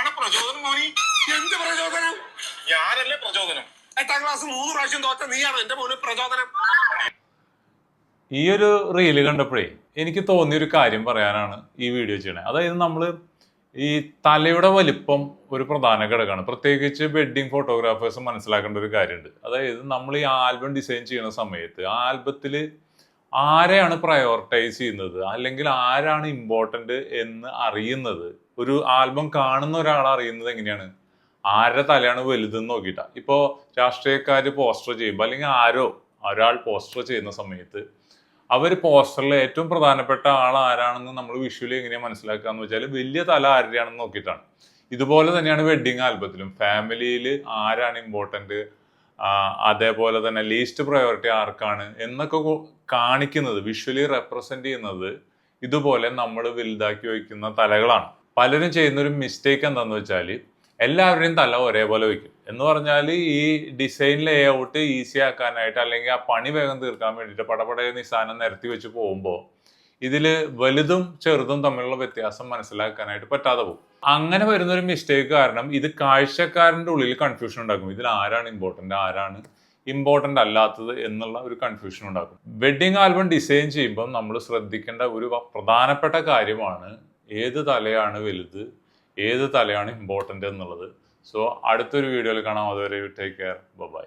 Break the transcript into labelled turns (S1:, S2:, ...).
S1: എന്താണ് പ്രചോദനം മോനി?
S2: എന്ത് പ്രചോദനം?
S1: ഞാനല്ലേ പ്രചോദനം.
S2: 8ാം ക്ലാസ് 3 പ്രാവശ്യം തോറ്റ നീയാണ് എന്റെ മോന് പ്രചോദനം.
S3: ഈ ഒരു റീല് കണ്ടപ്പോഴേ എനിക്ക് തോന്നിയൊരു കാര്യം പറയാനാണ് ഈ വീഡിയോ ചെയ്യണത്. അതായത് നമ്മൾ ഈ തലയുടെ വലിപ്പം ഒരു പ്രധാന ഘടകമാണ്. പ്രത്യേകിച്ച് വെഡ്ഡിങ് ഫോട്ടോഗ്രാഫേഴ്സ് മനസ്സിലാക്കേണ്ട ഒരു കാര്യമുണ്ട്. അതായത് നമ്മൾ ഈ ആൽബം ഡിസൈൻ ചെയ്യുന്ന സമയത്ത് ആ ആൽബത്തിൽ ആരെയാണ് പ്രയോറിറ്റൈസ് ചെയ്യുന്നത്, അല്ലെങ്കിൽ ആരാണ് ഇമ്പോർട്ടൻ്റ് എന്ന് അറിയുന്നത്, ഒരു ആൽബം കാണുന്ന ഒരാൾ അറിയുന്നത് എങ്ങനെയാണ്? ആരുടെ തലയാണ് വലുതെന്ന് നോക്കിയിട്ടാണ്. ഇപ്പോൾ രാഷ്ട്രീയക്കാർ പോസ്റ്റർ ചെയ്യുമ്പോൾ അല്ലെങ്കിൽ ഒരാൾ പോസ്റ്റർ ചെയ്യുന്ന സമയത്ത് അവർ പോസ്റ്ററിൽ ഏറ്റവും പ്രധാനപ്പെട്ട ആൾ ആരാണെന്ന് നമ്മൾ വിഷ്വലി എങ്ങനെയാണ് മനസ്സിലാക്കുക എന്ന് വെച്ചാൽ വലിയ തല ആരുടെയാണെന്ന് നോക്കിയിട്ടാണ്. ഇതുപോലെ തന്നെയാണ് വെഡ്ഡിങ് ആൽബത്തിലും. ഫാമിലിയിൽ ആരാണ് ഇമ്പോർട്ടൻ്റ്, അതേപോലെ തന്നെ ലീസ്റ്റ് പ്രയോറിറ്റി ആർക്കാണ് എന്നൊക്കെ കാണിക്കുന്നത്, വിഷ്വലി റെപ്രസെന്റ് ചെയ്യുന്നത് ഇതുപോലെ നമ്മൾ വലുതാക്കി വയ്ക്കുന്ന തലകളാണ്. പലരും ചെയ്യുന്നൊരു മിസ്റ്റേക്ക് എന്താണെന്ന് വെച്ചാൽ എല്ലാവരുടെയും തല ഒരേപോലെ വയ്ക്കും. എന്ന് പറഞ്ഞാൽ ഈ ഡിസൈൻ ലേ ഔട്ട് ഈസി ആക്കാനായിട്ട് അല്ലെങ്കിൽ ആ പണി വേഗം തീർക്കാൻ വേണ്ടിയിട്ട് പടപടയെന്ന് ഈ സാധനം നിരത്തി വെച്ച് പോകുമ്പോൾ ഇതിൽ വലുതും ചെറുതും തമ്മിലുള്ള വ്യത്യാസം മനസ്സിലാക്കാനായിട്ട് പറ്റാതെ പോകും. അങ്ങനെ വരുന്നൊരു മിസ്റ്റേക്ക് കാരണം ഇത് കാഴ്ചക്കാരൻ്റെ ഉള്ളിൽ കൺഫ്യൂഷൻ ഉണ്ടാക്കും. ഇതിൽ ആരാണ് ഇമ്പോർട്ടൻ്റ്, ആരാണ് ഇമ്പോർട്ടൻ്റ് അല്ലാത്തത് എന്നുള്ള ഒരു കൺഫ്യൂഷൻ ഉണ്ടാക്കും. വെഡ്ഡിങ് ആൽബം ഡിസൈൻ ചെയ്യുമ്പോൾ നമ്മൾ ശ്രദ്ധിക്കേണ്ട ഒരു പ്രധാനപ്പെട്ട കാര്യമാണ് ഏത് തലയാണ് വലുത്, ഏത് തലയാണ് ഇമ്പോർട്ടൻ്റ് എന്നുള്ളത്. സോ അടുത്തൊരു വീഡിയോയിൽ കാണാം. അതുവരെ ടേക്ക് കെയർ, ബൈ.